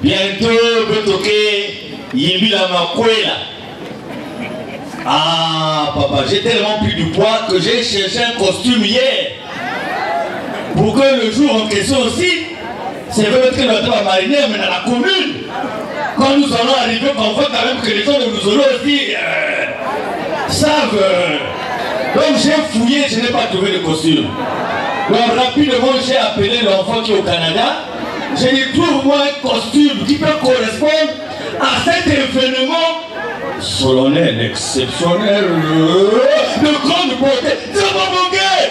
Bientôt, Betoké, Yébila Makwela. Ah, papa, j'ai tellement pris du poids que j'ai cherché un costume hier. Pour que le jour en question aussi, c'est vrai que notre marinière, mais dans la commune, quand nous allons arriver, on voit quand même que les gens de nous aussi savent. Donc j'ai fouillé, je n'ai pas trouvé de costume. Donc rapidement, j'ai appelé l'enfant qui est au Canada. J'ai dit, trouve-moi un costume qui peut correspondre à cet événement solennel, exceptionnel, de grande beauté. C'est pas mon gars.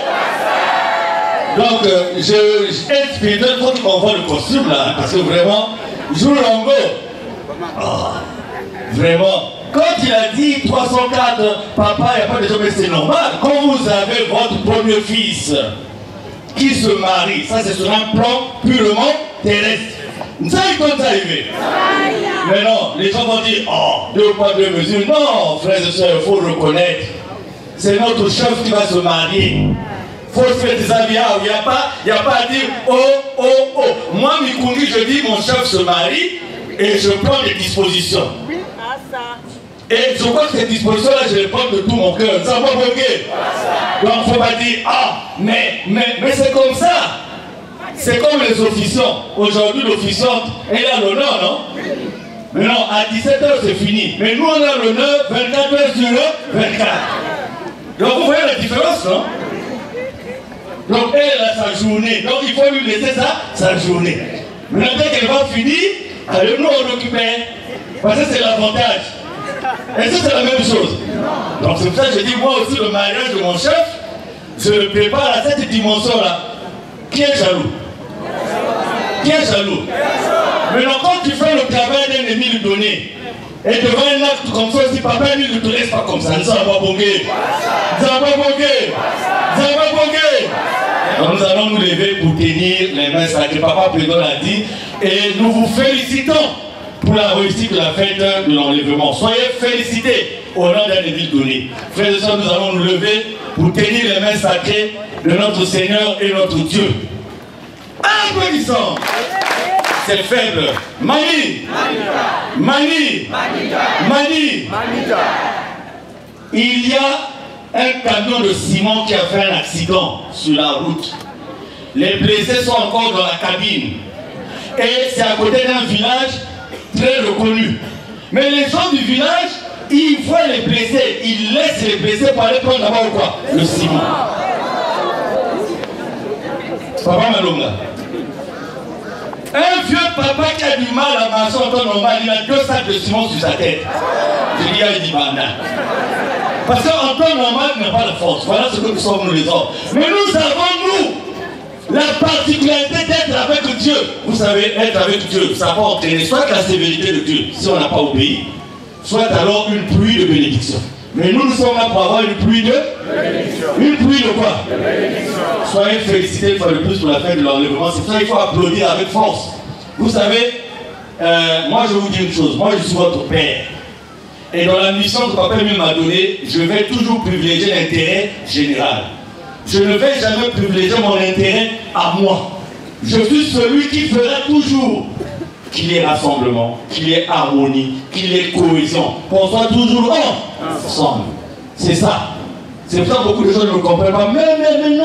Donc, j'ai inspiré votre m'envoie le costume là, parce que vraiment, joue l'ango. Oh, vraiment. Quand il a dit 304, papa, il n'y a pas de choses, mais c'est normal. Quand vous avez votre premier fils qui se marie, ça c'est sur un plan purement terrestre. Ça, il peut arriver. Mais non, les gens vont dire, oh, deux poids, deux mesures. Non, frères et sœurs, il faut reconnaître. C'est notre chef qui va se marier. Il faut se faire des habits. Il n'y a pas à dire, oh, oh, oh. Moi, Mikundi, je dis, mon chef se marie et je prends des dispositions. Et je crois que ces dispositions-là, je les prends de tout mon cœur. Ça va bloquer. Donc, il ne faut pas dire, ah, mais c'est comme ça. C'est comme les officiants. Aujourd'hui, l'officiante, elle a l'honneur, non? Mais non, à 17h, c'est fini. Mais nous, on a l'honneur 24h sur 24. Donc, vous voyez la différence, non? Donc, elle a sa journée. Donc, il faut lui laisser sa journée. Mais dès qu'elle va finir, allez, nous, on récupère. Parce que c'est l'avantage. Et ça, c'est la même chose. Donc, c'est pour ça que je dis, moi aussi, le mariage de mon chef, je le prépare à cette dimension-là. Qui est jaloux? Qui est jaloux? Maintenant, quand tu fais le travail d'un ennemi donné, et devant un acte comme ça, si papa ne te laisse pas comme ça, ça va pas bonguer. Ça va pas bonguer. Ça va pas bonguer. Donc nous allons nous lever pour tenir les mains sacrées. Papa Président l'a dit. Et nous vous félicitons pour la réussite de la fête de l'enlèvement. Soyez félicités au nom d'un ennemi donné. Frères et sœurs, nous allons nous lever pour tenir les mains sacrées de notre Seigneur et notre Dieu. Applaudissons. C'est faible. Mani. Mani. Mani. Il y a un camion de ciment qui a fait un accident sur la route. Les blessés sont encore dans la cabine. Et c'est à côté d'un village très reconnu. Mais les gens du village, ils voient les blessés. Ils laissent les blessés pour aller prendre d'abord quoi? Le ciment. Papa Malonga. Un vieux papa qui a du mal à marcher en temps normal, il a 2 sacs de ciment sur sa tête. Je dis, il dit banda. Parce qu'en temps normal, il n'a pas de force. Voilà ce que nous sommes, nous les hommes. Mais nous avons, nous, la particularité d'être avec Dieu. Vous savez, être avec Dieu, ça va entraîner soit la sévérité de Dieu, si on n'a pas obéi, soit alors une pluie de bénédiction. Mais nous, nous sommes là pour avoir une pluie de bénédiction. Une pluie de quoi? De bénédiction. Soyez félicités une fois de plus pour la fête de l'enlèvement. C'est pour ça qu'il faut applaudir avec force. Vous savez, moi je vous dis une chose. Moi je suis votre père. Et dans la mission que papa lui m'a donnée, je vais toujours privilégier l'intérêt général. Je ne vais jamais privilégier mon intérêt à moi. Je suis celui qui fera toujours qu'il y ait rassemblement, qu'il y ait harmonie, qu'il y ait cohésion, qu'on soit toujours ensemble. C'est ça. C'est pour ça que beaucoup de gens ne comprennent pas. Mais non,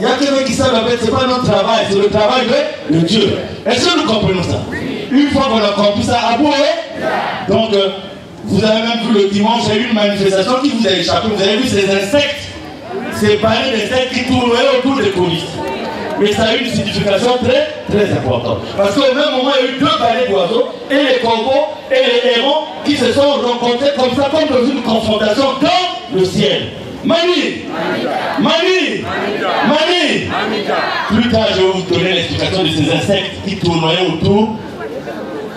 il y a quelqu'un qui savent la fête, ce n'est pas notre travail, c'est le travail de Dieu. Est-ce que nous comprenons ça? Une fois qu'on a compris ça, à bout, donc, vous avez même vu le dimanche, il y a eu une manifestation qui vous a échappé. Vous avez vu ces insectes, ces balais d'insectes qui tournaient autour des polices. Mais ça a eu une signification très, très importante. Parce qu'au même moment, il y a eu 2 balais d'oiseaux, et les corbeaux et les hérons qui se sont rencontrés comme ça, comme dans une confrontation dans le ciel. Mani! Mani! Mani! Plus tard, je vais vous donner l'explication de ces insectes qui tournaient autour.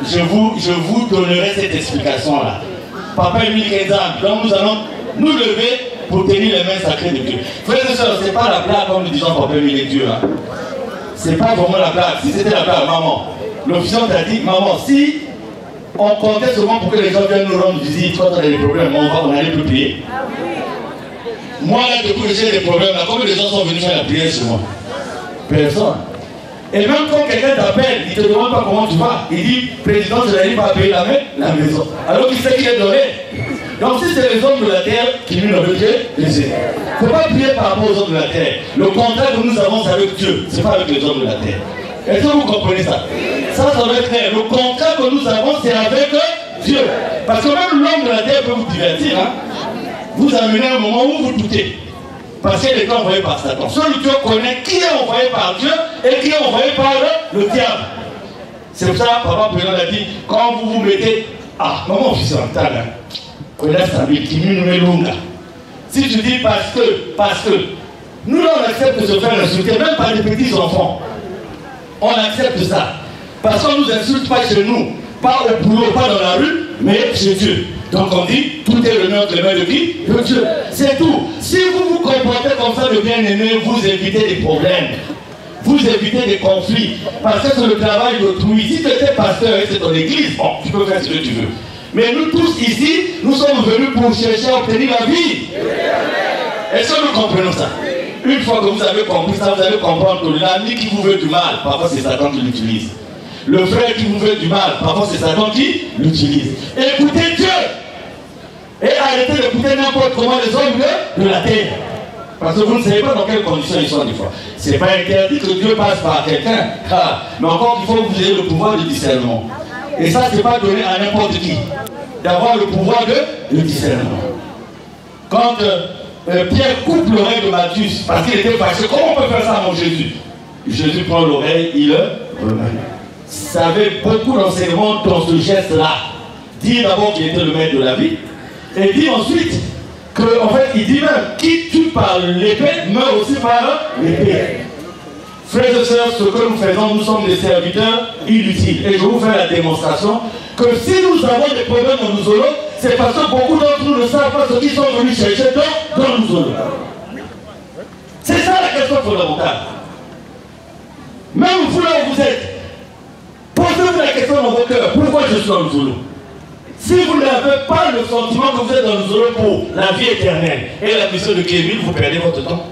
Je vous donnerai cette explication-là. Papa Émile Kenzam, donc nous allons nous lever pour tenir les mains sacrées de Dieu. Frères et sœurs, ce n'est pas la blague comme nous disons Papa Émile est Dieu. Hein. Ce n'est pas vraiment la blague. Si c'était la blague, maman, l'officiant t'a dit, maman, si on comptait seulement pour que les gens viennent nous rendre visite, quand on a des problèmes, on allait plus prier. Moi, là, depuis que j'ai des problèmes, là, combien de gens sont venus faire la prière sur moi? Personne. Et même quand quelqu'un t'appelle, il ne te demande pas comment tu vas. Il dit, président, je n'arrive pas à payer la maison. Alors qu'il sait qu'il est donné. Donc si c'est les hommes de la terre qui nous avec Dieu, il ne faut pas prier par rapport aux hommes de la terre. Le contrat que nous avons, c'est avec Dieu. Ce n'est pas avec les hommes de la terre. Est-ce que vous comprenez ça? Ça doit être clair. Le contrat que nous avons, c'est avec Dieu. Parce que même l'homme de la terre peut vous divertir. Hein? Vous amenez un moment où vous doutez. Parce qu'il est envoyé par Satan. Seul Dieu connaît qui est envoyé par Dieu et qui est envoyé par le diable. C'est pour ça que Papa Président a dit, quand vous vous mettez, ah, maman fils en temps, si tu dis parce que, nous là on accepte de se faire insulter, même par les petits enfants. On accepte ça. Parce qu'on ne nous insulte pas chez nous, pas au boulot, pas dans la rue, mais chez Dieu. Donc on dit, tout est le nom de mains de qui? De Dieu. C'est tout. Si vous vous comportez comme ça de bien-aimé, vous évitez des problèmes. Vous évitez des conflits. Parce que c'est le travail d'autrui. Si tu étais pasteur et c'est ton église, bon, tu peux faire ce que tu veux. Mais nous tous ici, nous sommes venus pour chercher à obtenir la vie. Est-ce que nous comprenons ça? Une fois que vous avez compris ça, vous allez comprendre que l'ami qui vous veut du mal, parfois c'est Satan qui l'utilise. Le frère qui vous veut du mal, parfois c'est Satan qui l'utilise. Écoutez Dieu et arrêtez d'écouter n'importe comment les hommes de la terre. Parce que vous ne savez pas dans quelles conditions ils sont des fois. Ce n'est pas interdit que Dieu passe par quelqu'un. Mais encore, il faut que vous ayez le pouvoir de discernement. Et ça, ce n'est pas donné à n'importe qui. D'avoir le pouvoir de discernement. Quand Pierre coupe l'oreille de Matthias, parce qu'il était fâché, comment on peut faire ça à mon Jésus? Jésus prend l'oreille, il le remet. Ça avait beaucoup d'enseignements dans ce geste-là. Dit d'abord qu'il était le maître de la vie, et dit ensuite qu'en fait, il dit même, qui tue par l'épée meurt aussi par l'épée. Frères et sœurs, ce que nous faisons, nous sommes des serviteurs inutiles. Et je vais vous faire la démonstration que si nous avons des problèmes dans nos zolos, c'est parce que beaucoup d'entre nous ne savent pas ce qu'ils sont venus chercher dans nos zolos. C'est ça la question fondamentale. Même vous là où vous êtes, posez-vous la question dans vos cœurs, pourquoi je suis dans le zolo? Si vous n'avez pas le sentiment que vous êtes dans le zolo pour la vie éternelle et la mission de Kevin, vous perdez votre temps.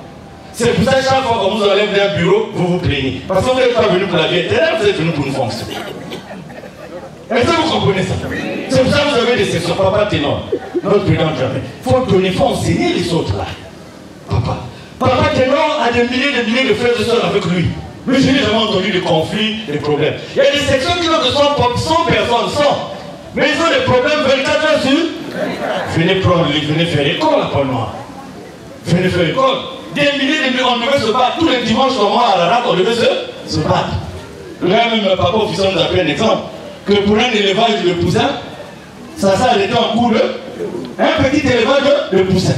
C'est pour ça que chaque fois que vous allez vers un bureau, vous vous plaignez. Parce que vous n'êtes pas venu pour la vie éternelle, vous êtes venu pour une fonction. Est-ce que vous comprenez ça? C'est pour ça que vous avez des sessions. Papa Ténor, notre président jamais. Il faut donner, il faut enseigner les autres là. Papa Ténor a des milliers de frères et sœurs avec lui. Mais je n'ai jamais entendu de conflits, de problèmes. Il y a des sections qui ont 100 personnes, 100. Mais ils ont des problèmes 24 heures sur. Venez prendre, venez faire l'école à Paul-Noir. Venez faire l'école. Des milliers, on devait se battre. Tous les dimanches, à la rate, on devait se battre. Là, même papa officier nous a pris un exemple. Que pour un élevage de poussins, ça s'est arrêté en cours de. Un petit élevage de poussins.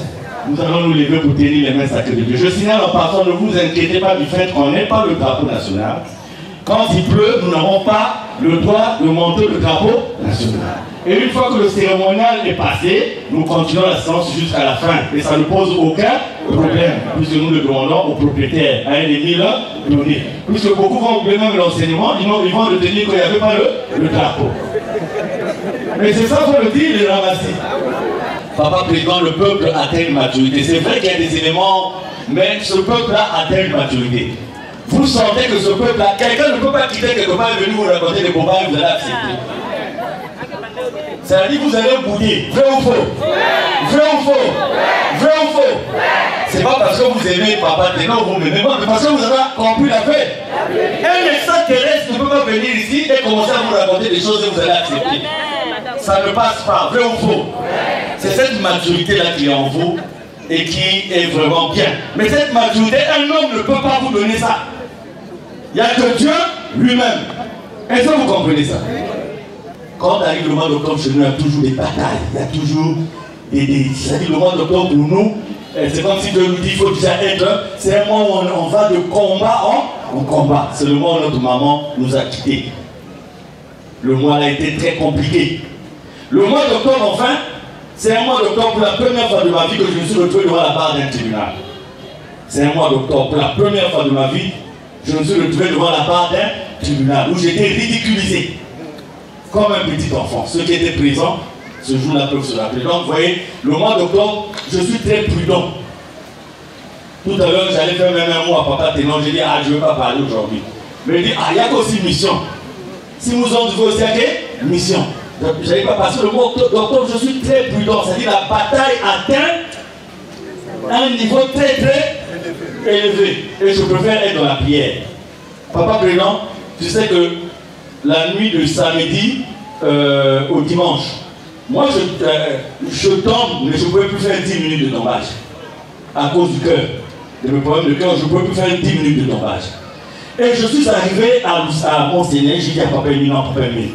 Nous allons nous lever pour tenir les mains sacrées de Dieu. Je signale en passant, ne vous inquiétez pas du fait qu'on n'est pas le drapeau national. Quand il pleut, nous n'avons pas le droit de monter le drapeau national. Et une fois que le cérémonial est passé, nous continuons la séance jusqu'à la fin. Et ça ne pose aucun problème, puisque nous le demandons aux propriétaires, à un émile donné. Puisque beaucoup vont oublier même l'enseignement, ils vont retenir qu'il n'y avait pas le drapeau. Mais c'est ça, il faut le dire, les ramasser. Papa Président, le peuple atteint une maturité. C'est vrai qu'il y a des éléments, mais ce peuple-là atteint une maturité. Vous sentez que ce peuple-là, quelqu'un ne peut pas quitter quelque part et venir vous raconter des combats et vous allez accepter. C'est-à-dire que vous allez bouder. Vrai ou faux? Vrai ou faux? Vrai ou faux? C'est pas parce que vous aimez Papa Ténor, vous m'aimez pas, mais parce que vous avez compris la paix. Un extraterrestre ne peut pas venir ici et commencer à vous raconter des choses et vous allez accepter. Ça ne passe pas. Vrai ou faux? C'est cette maturité-là qui est en vous et qui est vraiment bien. Mais cette maturité, un homme ne peut pas vous donner ça. Il n'y a que Dieu lui-même. Est-ce que vous comprenez ça? Quand arrive le mois d'octobre chez nous, il y a toujours des batailles, il y a toujours c'est-à-dire le mois d'octobre pour nous, c'est comme si Dieu nous dit qu'il faut déjà être, c'est un mois où on va de combat en combat. C'est le mois où notre maman nous a quittés. Le mois a été très compliqué. Le mois d'octobre, enfin, c'est un mois d'octobre pour la première fois de ma vie que je me suis retrouvé devant la barre d'un tribunal. C'est un mois d'octobre pour la première fois de ma vie, je me suis retrouvé devant la barre d'un tribunal où j'étais ridiculisé. Comme un petit enfant. Ceux qui étaient présents, ce jour-là peuvent se rappeler. Donc, vous voyez, le mois d'octobre, je suis très prudent. Tout à l'heure, j'allais faire même un mot à Papa Ténor. J'ai dit, ah, je ne veux pas parler aujourd'hui. Mais il dit, ah, il y a aussi mission. Si vous en devez aussi à mission. Je n'avais pas passé le mot docteur, je suis très prudent. C'est-à-dire la bataille atteint un niveau très élevé. Et je préfère être dans la prière. Papa Président, tu sais que la nuit de samedi au dimanche, moi je tombe, mais je ne pouvais plus faire 10 minutes de tombage. À cause du cœur. De mes problèmes de cœur, je ne pouvais plus faire 10 minutes de tombage. Et je suis arrivé à Monseigneur, j'ai dit à Papa Émile, non, Papa Émile,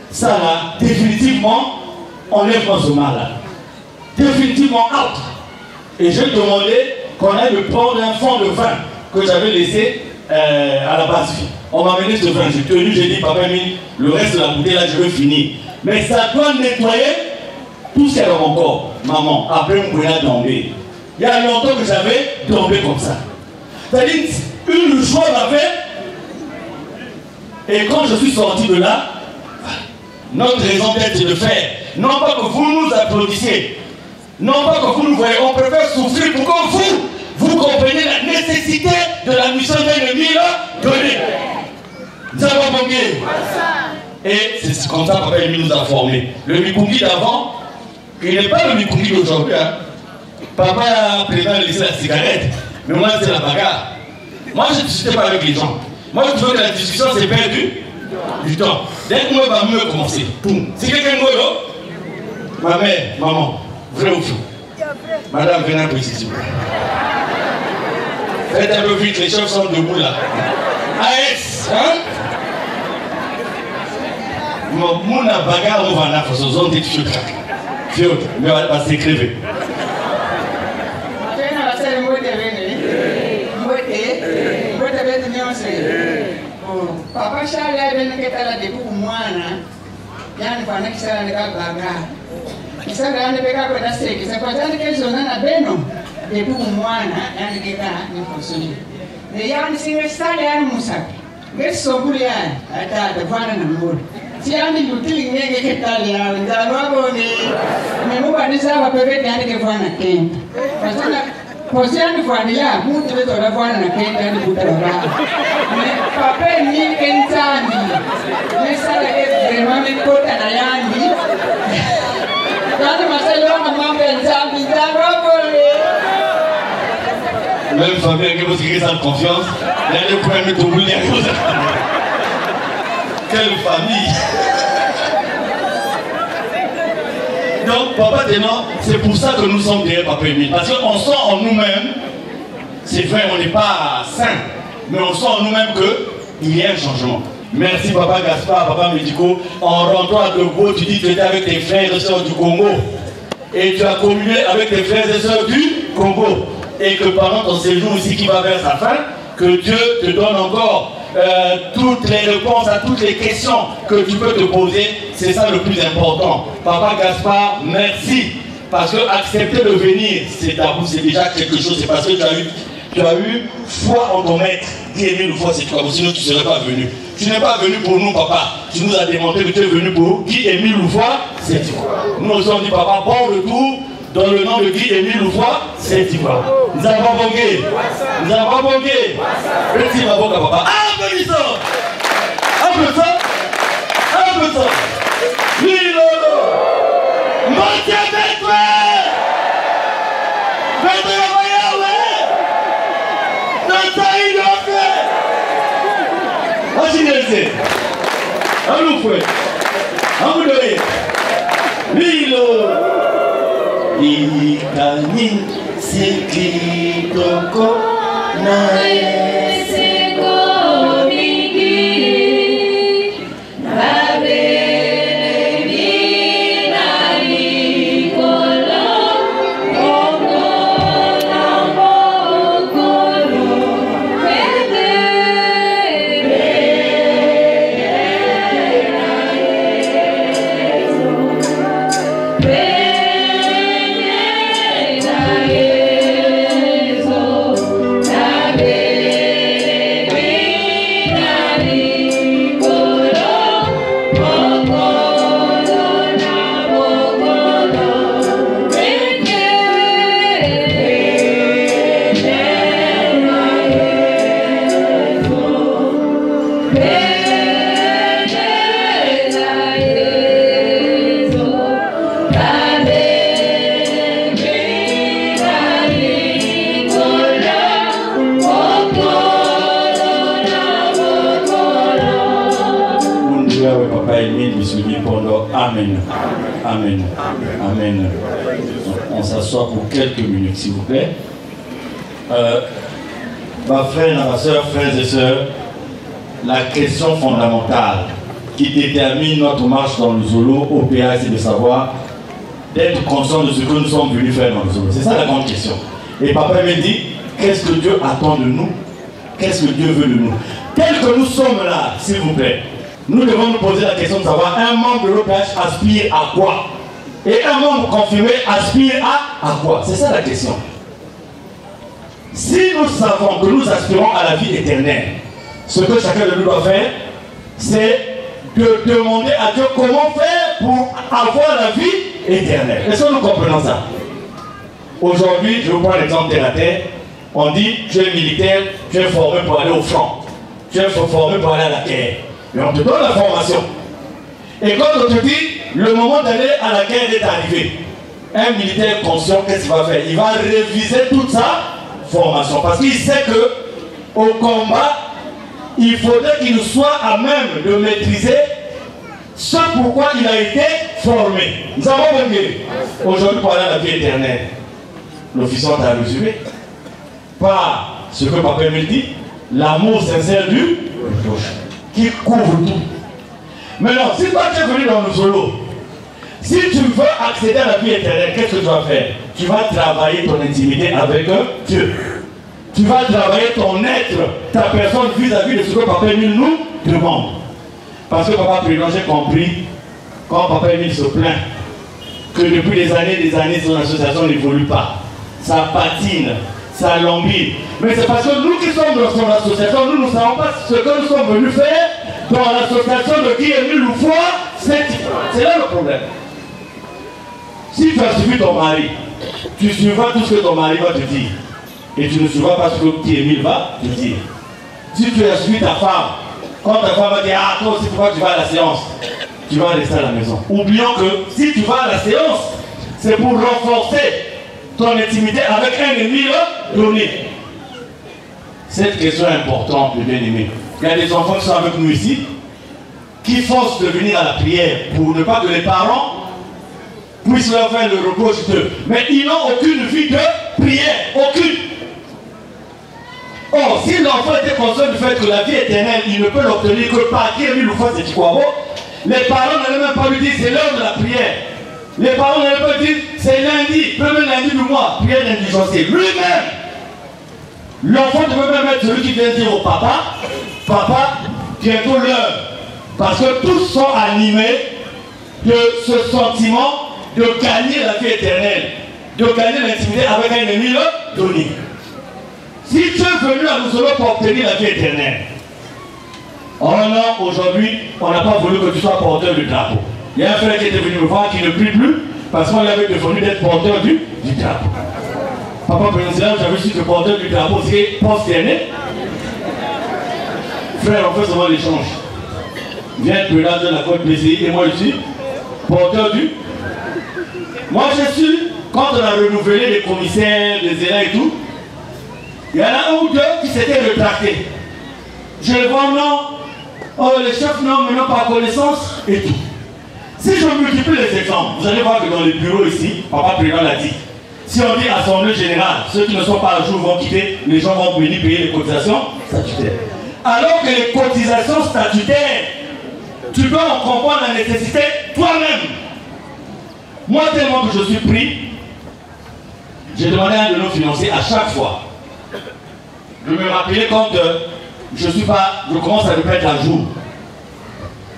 ça là, définitivement, enlève-moi ce mal là. Définitivement out. Et j'ai demandé qu'on aille me prendre un fond de vin que j'avais laissé à la base. On m'a amené ce vin, j'ai tenu, j'ai dit, Papa Émile, le reste de la bouteille là, je veux finir. Mais ça doit nettoyer tout ce qu'il y a dans mon corps. Maman, après mon poignard tombé. Il y a longtemps que j'avais tombé comme ça. C'est-à-dire, une joie m'a fait. Et quand je suis sorti de là, notre raison d'être, c'est de faire. Non pas que vous nous applaudissiez. Non pas que vous nous voyez. On préfère souffrir pour que vous compreniez la nécessité de la mission d'un ennemi donnée. Nous avons manqué. Et c'est comme ça que Papa Émile nous a formés. Le Mikungi d'avant, il n'est pas le Mikungi d'aujourd'hui. Hein. Papa Président a laissé la cigarette. Mais moi, c'est la bagarre. Moi, je ne discutais pas avec les gens. Moi, je trouve que la discussion, c'est perdu du temps. Dès que moi, va mieux commencer. Si quelqu'un me dit, ma mère, maman, vrai ou faux? Madame, venez un peu ici, s'il vous plaît. Faites un peu vite, les chefs sont debout là. AS, hein? Mon bagarre, on va en faire ce zone de filtre. Filtre, mais on va s'écrire. Papa Charles a bien que la de Moana, Yann Pana qui sera le Gaga. Qui sera le Gaga pour la série, qui s'est pas dans quelle zone à Beno, de Moana, Yann Gaga, ne fonctionne. Les Yann s'installent à Moussa. Qu'est-ce que vous voulez à la voir un amour? Si Yann est l'outil, il est italien, il a l'abonné, mais vous allez savoir peut-être Yann qui voit un quinte. Posiani familia mtu wetu anafanya na kenda ni kutara. Papa ni kentani. Nesala vraiment ni kota na yandi. Quand masalo mambo nzambi nzarobole. Même famille qui vous dit ça de confiance, il y a des problèmes de bouler. Quelle famille. Donc, Papa Ténor, c'est pour ça que nous sommes derrière Papa Émile. Parce qu'on sent en nous-mêmes, c'est vrai, on n'est pas saint, mais on sent en nous-mêmes qu'il y a un changement. Merci Papa Gaspard, Papa Médico. En rentrant à Togo, tu dis que tu étais avec tes frères et sœurs du Congo. Et tu as communié avec tes frères et sœurs du Congo. Et que pendant ton séjour ici qui va vers sa fin, que Dieu te donne encore toutes les réponses à toutes les questions que tu peux te poser. C'est ça le plus important. Papa Gaspard, merci. Parce que accepter de venir, c'est déjà quelque chose. C'est parce que tu as eu foi en ton maître. Dis-le une fois, c'est toi. Sinon, tu ne serais pas venu. Tu n'es pas venu pour nous, papa. Tu nous as démontré que tu es venu pour Guy-Émile Louvois, c'est toi. Nous nous sommes dit, papa, bon retour dans le nom de Guy-Émile Louvois, c'est toi. Nous avons bongué. Nous avons bongué. Petit avocat, papa. Applaudissons. Applaudissons. Applaudissons. Lilo. Montier Maître. Maître Yahweh. Notre Assinez. Alufwe. Amudoye. Lilo. Ikani sikitoko nae seko mingi nabe mina nikolo kongo na mokolo Émile Bissoubi Pondo. Amen. Amen. Amen. On s'assoit pour quelques minutes, s'il vous plaît. Ma frère, ma soeur, frères et sœurs, la question fondamentale qui détermine notre marche dans le Zolo au PA, c'est de savoir, d'être conscient de ce que nous sommes venus faire dans le Zolo. C'est ça la grande question. Et papa me dit, qu'est-ce que Dieu attend de nous? Qu'est-ce que Dieu veut de nous? Tel que nous sommes là, s'il vous plaît, nous devons nous poser la question de savoir, un membre de l'OPH aspire à quoi? Et un membre confirmé aspire à quoi? C'est ça la question. Si nous savons que nous aspirons à la vie éternelle, ce que chacun de nous doit faire, c'est de demander à Dieu comment faire pour avoir la vie éternelle. Est-ce que nous comprenons ça? Aujourd'hui, je vous prends l'exemple terre à terre. On dit, tu es militaire, tu es formé pour aller au front. Tu es formé pour aller à la guerre. Et on te donne la formation. Et quand on te dit, le moment d'aller à la guerre est arrivé, un militaire conscient, qu'est-ce qu'il va faire? Il va réviser toute sa formation. Parce qu'il sait que au combat, il faudrait qu'il soit à même de maîtriser ce pourquoi il a été formé. Nous avons vu aujourd'hui pour aller à la vie éternelle. L'officier t'a résumé par ce que papa me dit, l'amour sincère du prochain, qui couvre tout. Maintenant, si toi tu es venu dans le Zolo, si tu veux accéder à la vie éternelle, qu'est-ce que tu vas faire? Tu vas travailler ton intimité avec Dieu. Tu vas travailler ton être, ta personne vis-à-vis de ce que papa Emile nous demande. Parce que papa Président, j'ai compris, quand papa Emile se plaint, que depuis des années, son association n'évolue pas. Ça patine, ça lambine. Mais c'est parce que nous qui sommes dans son association, nous ne savons pas ce que nous sommes venus faire dans l'association de Guy Emile Loufoy. C'est là le problème. Si tu as suivi ton mari, tu suivras tout ce que ton mari va te dire. Et tu ne suivras pas ce que Guy Emile va te dire. Si tu as suivi ta femme, quand ta femme va dire, ah toi aussi pourquoi tu vas à la séance, tu vas rester à la maison. Oublions que si tu vas à la séance, c'est pour renforcer ton intimité avec un Émile donné. Cette question est importante, mes bien-aimés. Il y a des enfants qui sont avec nous ici, qui forcent de venir à la prière pour ne pas que les parents puissent leur faire le reproche d'eux. Mais ils n'ont aucune vie de prière, aucune. Or, si l'enfant était conscient du fait que la vie éternelle, il ne peut l'obtenir que par qui Émile Loufoy c'est Chikwabo, les parents n'allaient même pas lui dire c'est l'heure de la prière. Les parents n'allaient pas dire c'est lundi, premier lundi du mois, prière d'indigencé. Lui-même, l'enfant ne peut même être celui qui vient dire au papa, papa, bientôt l'heure. Parce que tous sont animés de ce sentiment de gagner la vie éternelle, de gagner l'intimité avec un Émile donné. Si tu es venu à nous pour obtenir la vie éternelle, oh non, aujourd'hui, on n'a pas voulu que tu sois porteur du drapeau. Il y a un frère qui était venu me voir qui ne prie plus parce qu'on lui avait défendu d'être porteur du drapeau. Papa Président, j'avais su que porteur du drapeau, c'est post-dernier. Frère, on fait souvent l'échange. Viens président de la côte BCI et moi je suis porteur du. Moi j'ai su, quand on a renouvelé les commissaires, les élèves et tout, il y en a un ou deux qui s'étaient rétractés. Je les vois non, oh, les chefs non, mais non par connaissance et tout. Si je multiplie les exemples, vous allez voir que dans les bureaux ici, papa président l'a dit, si on dit assemblée générale, ceux qui ne sont pas à jour vont quitter, les gens vont venir payer les cotisations statutaires. Alors que les cotisations statutaires, tu dois en comprendre la nécessité toi-même. Moi, tellement que je suis pris, j'ai demandé à un de nos financiers à chaque fois de me rappeler quand je commence à me mettre à jour.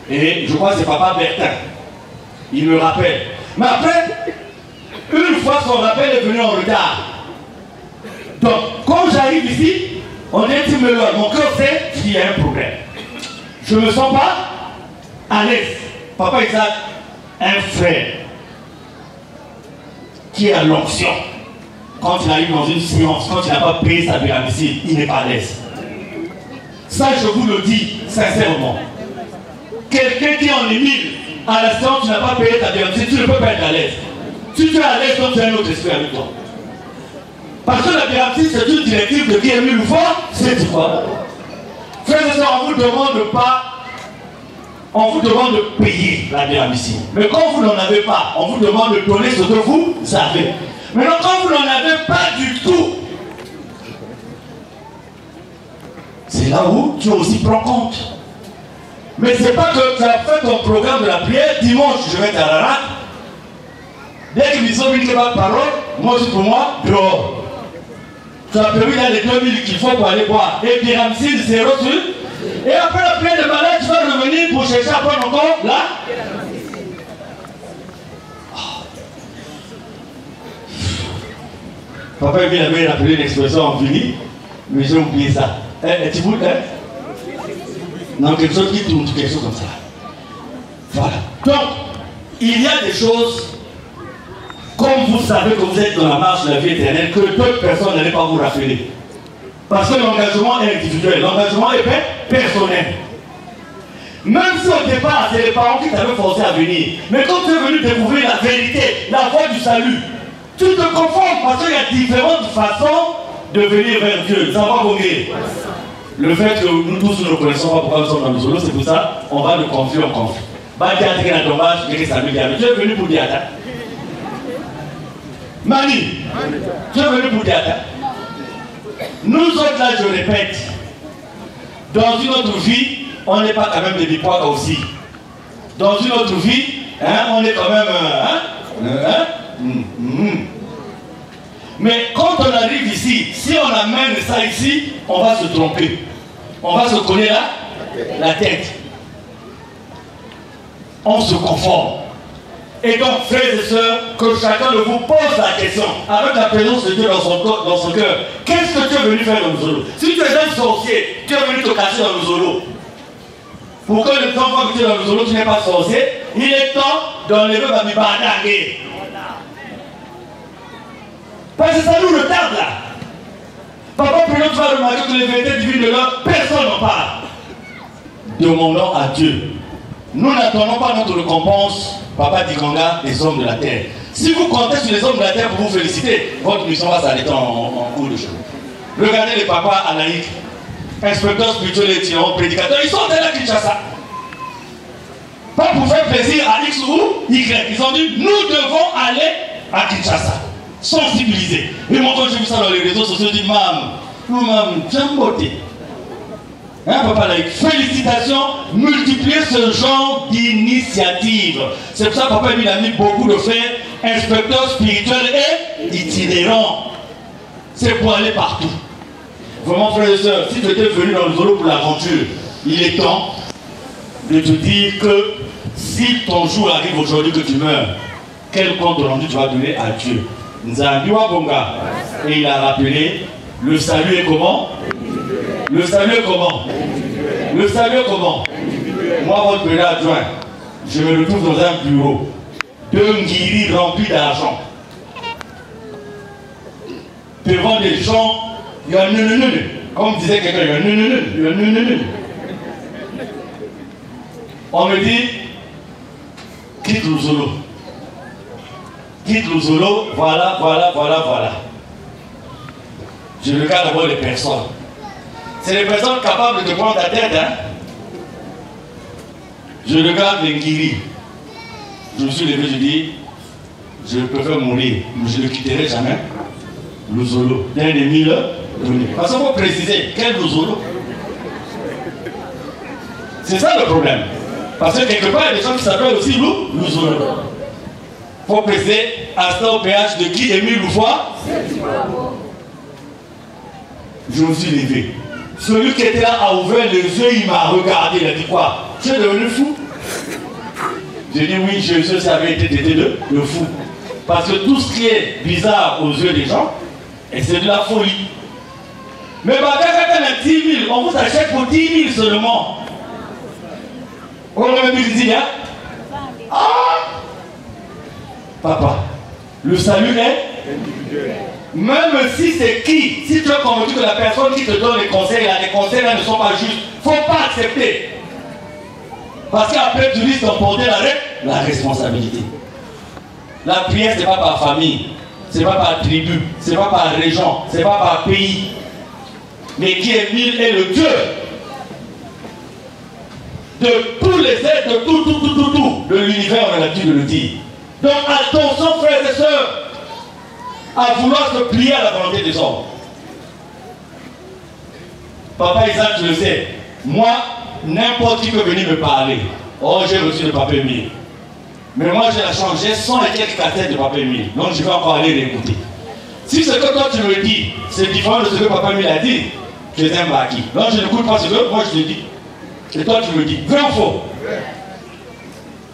Et je crois que c'est papa Bertin. Il me rappelle. Mais après, une fois son rappel est venu en retard. Donc, quand j'arrive ici, on est dit, mon cœur sait qu'il y a un problème. Je ne me sens pas à l'aise. Papa Isaac, un frère qui a l'onction. Quand il arrive dans une séance, quand il n'a pas payé sa bénédiction, il n'est pas à l'aise. Ça, je vous le dis sincèrement. Quelqu'un qui en est mille, à la séance, tu n'as pas payé ta bénédiction, tu ne peux pas être à l'aise. Si tu es à l'aise, donc tu as un autre esprit avec toi. Parce que la bénédiction, c'est une directive de Guy Emile Loufoy, c'est quoi? Frères et sœurs, on vous demande de ne pas on vous demande de payer la dynamicie. Mais quand vous n'en avez pas, on vous demande de donner ce que vous avez. Maintenant, quand vous n'en avez pas du tout, c'est là où tu aussi prends compte. Mais c'est pas que tu as fait ton programme de la prière, dimanche je vais être à la rate. Dès qu'ils sont mis par parole, moi aussi pour moi, dehors. Tu as prévu dans les 2000 qu'il faut pour aller boire. Et puis Ramsey, c'est reçu. Et après la prière de malade, tu vas revenir pour chercher à prendre encore là. Papa il avait rappelé une expression en fini, mais j'ai oublié ça. Tu veux, non, quelque chose qui tourne, quelque chose comme ça. Voilà. Donc, il y a des choses, comme vous savez que vous êtes dans la marche de la vie éternelle, que d'autres personnes n'allaient pas vous rappeler. Parce que l'engagement est individuel, l'engagement est personnel. Même si au départ, c'est les parents qui t'avaient forcé à venir. Mais quand tu es venu découvrir la vérité, la voie du salut, tu te confonds parce qu'il y a différentes façons de venir vers Dieu. Ça va gagner. Le fait que nous tous ne connaissons pas pourquoi nous sommes dans le solo, c'est pour ça qu'on va de conflit en conflit. Tu es venu pour dire Mani, tu es venu pour dire nous autres là, je répète, dans une autre vie, on n'est pas quand même des bipoids aussi. Dans une autre vie, hein, on est quand même... Mais quand on arrive ici, si on amène ça ici, on va se tromper. On va se coller la tête. On se conforme. Et donc, frères et sœurs, que chacun de vous pose la question, avec la présence de Dieu dans son cœur, qu'est-ce que tu es venu faire dans le Zolo? Si tu es un sorcier, tu es venu te cacher dans le Zolo. Pour que les enfants que tu es dans le Zolo, tu n'es pas sorcier, il est temps d'enlever ma mibadangé. Parce que ça nous retarde là. Papa, puis tu vas remarquer que les vérités divines de l'homme, personne n'en parle. Demandons à Dieu. Nous n'attendons pas notre récompense, Papa Dikanga, les hommes de la terre. Si vous comptez sur les hommes de la terre pour vous féliciter, votre mission va s'arrêter en cours de chemin. Regardez les papas anaïques, inspecteurs spirituels et tirants, prédicateurs, ils sont là à Kinshasa. Pas pour faire plaisir à X ou Y. Ils ont dit, nous devons aller à Kinshasa. Sensibiliser. Et moi, quand j'ai vu ça dans les réseaux sociaux, je dis, maman, j'aime beauté. Hein, papa laïque, félicitations, multiplier ce genre d'initiative. C'est pour ça que papa il a mis beaucoup de frères, inspecteurs spirituels et itinérants. C'est pour aller partout. Vraiment, frères et sœurs, si tu étais venu dans le Zolo pour l'aventure, il est temps de te dire que si ton jour arrive aujourd'hui que tu meurs, quel compte rendu tu vas donner à Dieu? Nzambiwa Bonga. Et il a rappelé, le salut est comment? Le salut est comment? Le salut est comment? Moi, votre père adjoint, je me retrouve dans un bureau, deux guiris remplis d'argent. Devant des gens, il y a comme disait quelqu'un, il y a on me dit, quitte le Zolo. Quitte le Zolo, voilà. Je regarde d'abord les personnes. C'est les personnes capables de prendre la tête. Hein? Je regarde les guiris. Je me suis levé, je dis, je préfère mourir, mais je ne quitterai jamais le Zolo. D'un des 1000 données. Parce qu'il faut préciser, quel le Zolo? C'est ça le problème. Parce que quelque part, il y a des gens qui s'appellent aussi le Zolo. Il faut préciser, instant au péage de qui Émile Loufoy? Je me suis levé. Celui qui était là a ouvert les yeux, il m'a regardé, il a dit quoi? Tu es devenu fou? J'ai dit oui, Jésus avait été traité de fou. Parce que tout ce qui est bizarre aux yeux des gens, c'est de la folie. Mais quand on a 10 000, on vous achète pour 10 000 seulement. On a mis dit, hein? Ah! Papa, le salut est individuel. Même si c'est qui, si tu es convaincu que la personne qui te donne les conseils là ne sont pas justes, il ne faut pas accepter. Parce qu'après tu risques d'emporter la responsabilité. La prière, ce n'est pas par famille, ce n'est pas par tribu, ce n'est pas par région, ce n'est pas par pays. Mais qui est mille est le Dieu. de tous les êtres, de tout de l'univers, on a l'habitude de le dire. Donc attention frères et sœurs, à vouloir se plier à la volonté des hommes. Papa Isaac, je le sais, moi, n'importe qui peut venir me parler. Oh, j'ai reçu le Papa Émile. Mais moi, j'ai la chance, j'ai 100 et quelques cassettes de Papa Émile. Donc, je vais encore aller l'écouter. Si ce que toi tu me dis, c'est différent de ce que Papa Émile a dit, je les aime acquis. Donc, je n'écoute pas ce que moi je te dis. Et toi, tu me dis, vrai ou faux?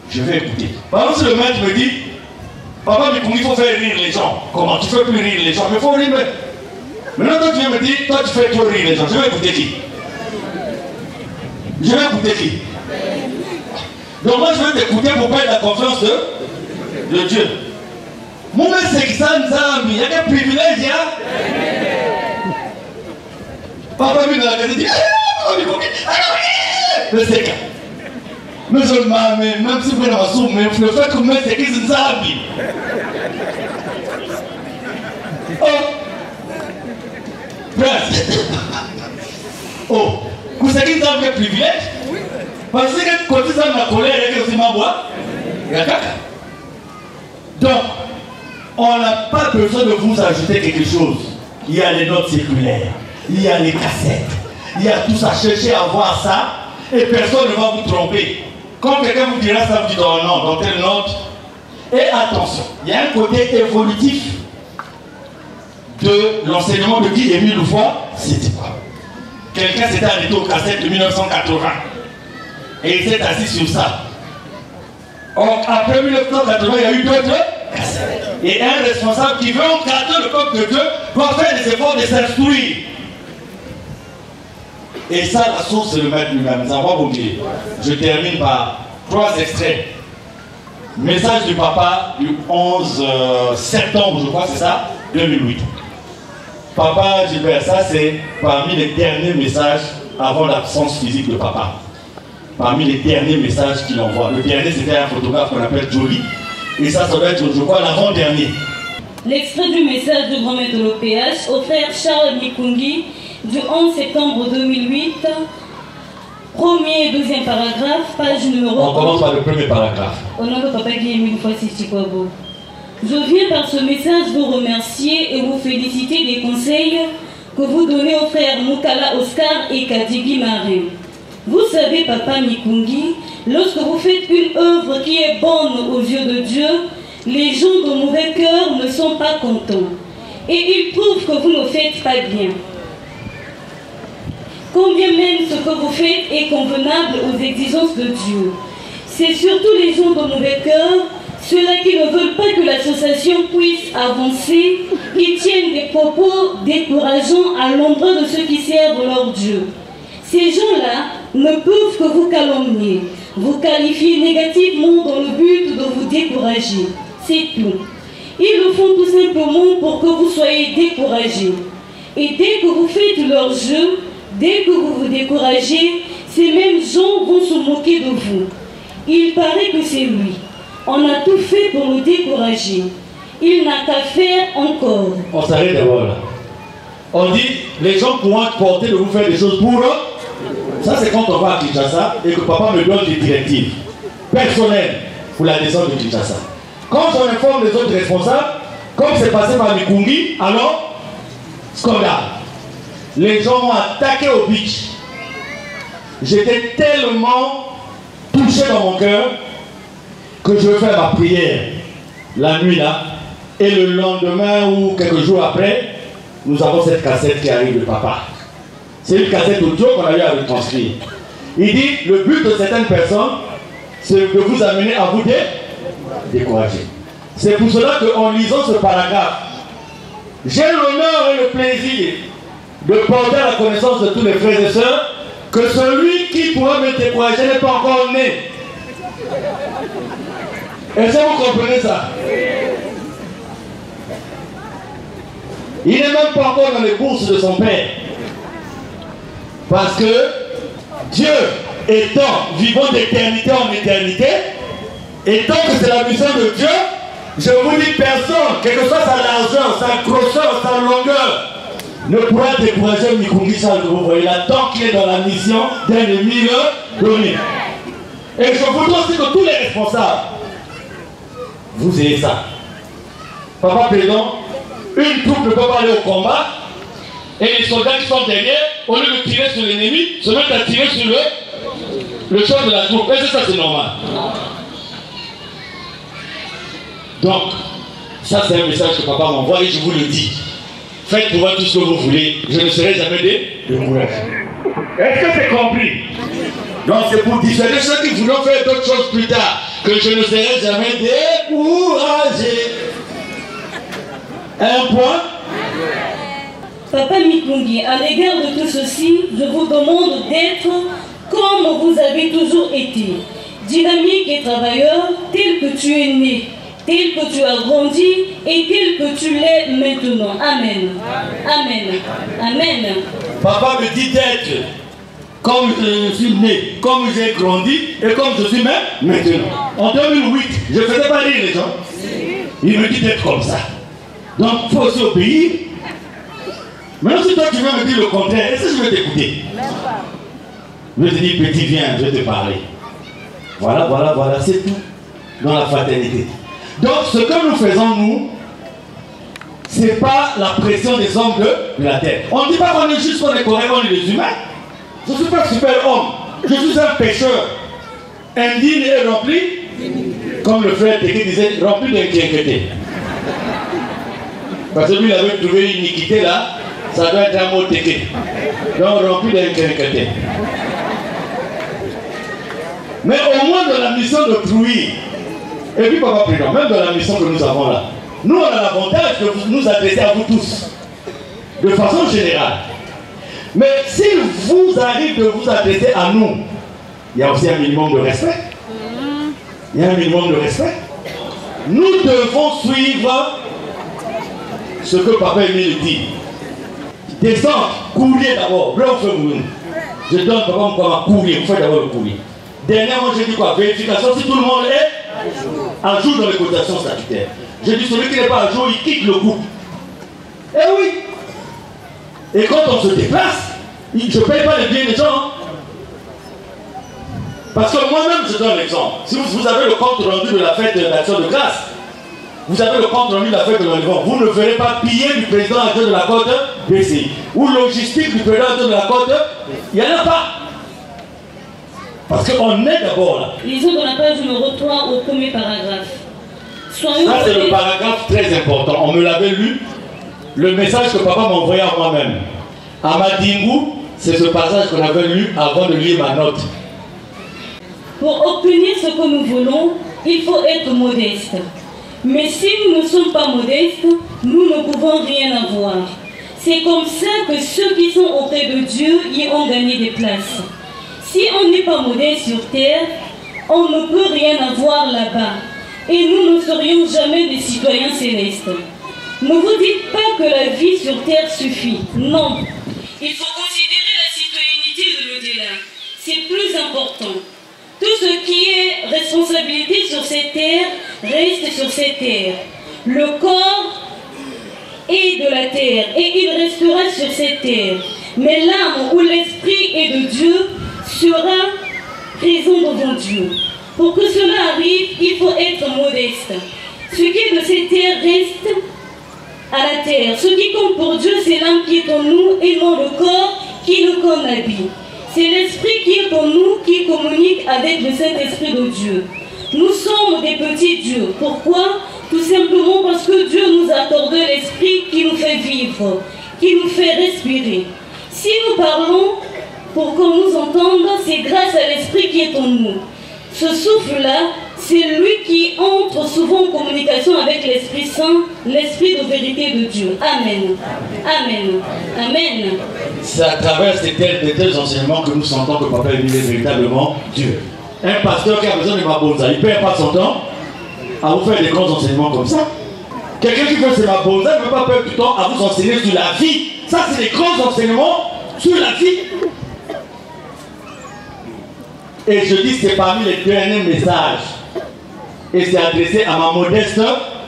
Je vais écouter. Par exemple, si le maître me dit, Papa, mais il faut faire rire les gens. Comment? Tu ne fais plus rire les gens, mais il faut rire. Maintenant, toi, tu viens me dire, toi, tu fais trop rire les gens. Je vais écouter qui? Je vais écouter qui? Donc, moi, je vais t'écouter pour perdre la confiance de Dieu. Mon mec, c'est que ça, il y a des privilèges, hein? Papa, lui, dans la tête, il dit, mais c'est que. Mais même si vous êtes dans la soupe, mais le fait que moi, c'est que c'est ça, oh! Presque. Oh! Vous savez que ça a un privilège? Parce que quand tu as la colère, il y a aussi ma boîte. Il y a caca. Donc, on n'a pas besoin de vous ajouter quelque chose. Il y a les notes circulaires, il y a les cassettes, il y a tout ça. Cherchez à voir ça et personne ne va vous tromper. Quand quelqu'un vous dira ça, vous dites oh non, dans telle note. Et attention, il y a un côté évolutif de l'enseignement de Guy Émile Loufoy. C'était quoi? Quelqu'un s'était arrêté aux cassettes de 1980 et il s'est assis sur ça. Donc après 1980, il y a eu d'autres cassettes. Et un responsable qui veut encadrer le peuple de Dieu doit faire des efforts de s'instruire. Et ça, la source, c'est le maître lui-même. Nous avons oublié. Je termine par 3 extraits. Message du papa du 11 septembre, je crois, c'est ça, 2008. Papa Gilbert, ça c'est parmi les derniers messages avant l'absence physique de papa. Parmi les derniers messages qu'il envoie. Le dernier, c'était un photographe qu'on appelle Jolie. Et ça doit être, je crois, l'avant-dernier. L'extrait du message du grand maître de l'OPH au frère Charles Mikungi du 11 septembre 2008, premier et deuxième paragraphe, page numéro... On commence par le premier paragraphe. Au nom de Papa Guy Émile Loufoy Chikwabo. Je viens par ce message vous remercier et vous féliciter des conseils que vous donnez aux frères Mukala Oscar et Kadigi Marie. Vous savez, Papa Mikungi, lorsque vous faites une œuvre qui est bonne aux yeux de Dieu, les gens de mauvais cœur ne sont pas contents. Et ils trouvent que vous ne faites pas bien. Combien même ce que vous faites est convenable aux exigences de Dieu. C'est surtout les gens de mauvais cœur, ceux-là qui ne veulent pas que l'association puisse avancer, qui tiennent des propos décourageants à l'endroit de ceux qui servent leur Dieu. Ces gens-là ne peuvent que vous calomnier, vous qualifier négativement dans le but de vous décourager. C'est tout. Ils le font tout simplement pour que vous soyez découragés. Et dès que vous faites leur jeu, dès que vous vous découragez, ces mêmes gens vont se moquer de vous. Il paraît que c'est lui. On a tout fait pour le décourager. Il n'a qu'à faire encore. On s'arrête d'abord là. On dit, les gens pourront porter de vous faire des choses pour eux. Ça c'est quand on va à Kinshasa et que papa me donne des directives personnelles pour la descente de Kinshasa. Quand on informe les autres responsables, comme c'est passé par Mikungi, alors, scandale. Les gens ont attaqué au beach. J'étais tellement touché dans mon cœur que je vais faire ma prière la nuit là. Et le lendemain ou quelques jours après, nous avons cette cassette qui arrive de papa. C'est une cassette audio qu'on a eu à retranscrire. Il dit, le but de certaines personnes, c'est de vous amener à vous décourager. C'est pour cela qu'en lisant ce paragraphe, j'ai l'honneur et le plaisir de porter à la connaissance de tous les frères et sœurs que celui qui pourrait me décourager n'est pas encore né. Est-ce que vous comprenez ça? Il n'est même pas encore dans les courses de son père. Parce que Dieu étant vivant d'éternité en éternité, et tant que c'est la mission de Dieu, je vous dis personne, quelle que soit sa largeur, sa grosseur, sa longueur, ne pourra décourager Mikungi Charles que vous voyez là, tant qu'il est dans la mission d'un Émile donné. Et je voudrais aussi que tous les responsables, vous ayez ça. Papa Président, une troupe ne peut pas aller au combat et les soldats qui sont derrière, au lieu de tirer sur l'ennemi, se mettent à tirer sur le chef de la troupe. Est-ce que ça c'est normal? Donc, ça c'est un message que papa m'envoie et je vous le dis. Faites pour moi tout ce que vous voulez. Je ne serai jamais découragé. Est-ce que c'est compris? Donc c'est pour dissuader ceux qui voudront faire d'autres choses plus tard que je ne serai jamais découragé. Un point. Papa Mikungi, à l'égard de tout ceci, je vous demande d'être comme vous avez toujours été, dynamique et travailleur, tel que tu es né, tel que tu as grandi et tel que tu l'es maintenant. Amen. Amen. Amen. Papa me dit d'être comme je suis né, comme j'ai grandi et comme je suis même maintenant. En 2008, je ne faisais pas rire les gens. Il me dit d'être comme ça. Donc il faut aussi obéir. Maintenant si toi tu viens me dire le contraire, est-ce que je vais t'écouter? Je vais te dire petit viens, je vais te parler. Voilà, c'est tout dans la fraternité. Donc ce que nous faisons nous, c'est pas la pression des hommes de la terre. On ne dit pas qu'on est juste, qu'on est correct, on est des humains. Je ne suis pas super homme. Je suis un pécheur indigne et rempli, comme le frère Teke disait, rempli d'inquiétude. Parce que lui, il avait trouvé une iniquité là, ça doit être un mot Teke. Donc rempli d'inquiétude. Mais au moins dans la mission de Trouy, et puis Papa Président, même dans la mission que nous avons là, nous on a l'avantage de nous adresser à vous tous, de façon générale. Mais s'il vous arrive de vous adresser à nous, il y a aussi un minimum de respect. Il y a un minimum de respect. Nous devons suivre ce que Papa Émile dit. Descendre, courrier d'abord. Je donne Papa un courrier, vous faites d'abord le courrier. Dernièrement, j'ai dit quoi? Vérification si tout le monde est à jour dans les cotisations statutaires. J'ai dit celui qui n'est pas à jour, il quitte le groupe. Eh oui! Et quand on se déplace, je ne paye pas les billets des gens. Hein. Parce que moi-même, je donne l'exemple. Si vous avez le compte rendu de la fête d'Action de grâce, vous avez le compte rendu de la fête de l'Olivant, vous ne verrez pas piller du président acteur de la côte BCI. Ou logistique du président acteur de la côte, il n'y en a pas. Parce qu'on est d'abord là. Lisons dans la page numéro 3 au premier paragraphe. Ça, c'est le paragraphe très important. On me l'avait lu. Le message que papa m'a envoyé à moi-même. À Madingou, c'est ce passage qu'on avait lu avant de lire ma note. Pour obtenir ce que nous voulons, il faut être modeste. Mais si nous ne sommes pas modestes, nous ne pouvons rien avoir. C'est comme ça que ceux qui sont auprès de Dieu y ont gagné des places. Si on n'est pas modeste sur terre, on ne peut rien avoir là-bas. Et nous ne serions jamais des citoyens célestes. Ne vous dites pas que la vie sur terre suffit. Non. Il faut considérer la citoyenneté de l'au-delà. C'est plus important. Tout ce qui est responsabilité sur cette terre reste sur cette terre. Le corps est de la terre et il restera sur cette terre. Mais l'âme ou l'esprit est de Dieu sera présent devant Dieu. Pour que cela arrive, il faut être modeste. Ce qui est de cette terre reste à la terre. Ce qui compte pour Dieu, c'est l'âme qui est en nous et non le corps qui nous comme l'habit. C'est l'esprit qui est en nous qui communique avec le Saint-Esprit de Dieu. Nous sommes des petits dieux. Pourquoi? Tout simplement parce que Dieu nous a accordé l'esprit qui nous fait vivre, qui nous fait respirer. Si nous parlons pour qu'on nous entende, c'est grâce à l'esprit qui est en nous. Ce souffle-là, c'est lui qui entre souvent en communication avec l'Esprit Saint, l'Esprit de vérité de Dieu. Amen. Amen. Amen. C'est à travers de tels enseignements que nous sentons que Papa Émile est véritablement Dieu. Un pasteur qui a besoin de ma bonza, il ne perd pas son temps à vous faire des grands enseignements comme ça. Quelqu'un qui veut c'est ma bonza, il ne veut pas perdre du temps à vous enseigner sur la vie. Ça, c'est des grands enseignements sur la vie. Et je dis que c'est parmi les derniers messages. Et c'est adressé à ma modeste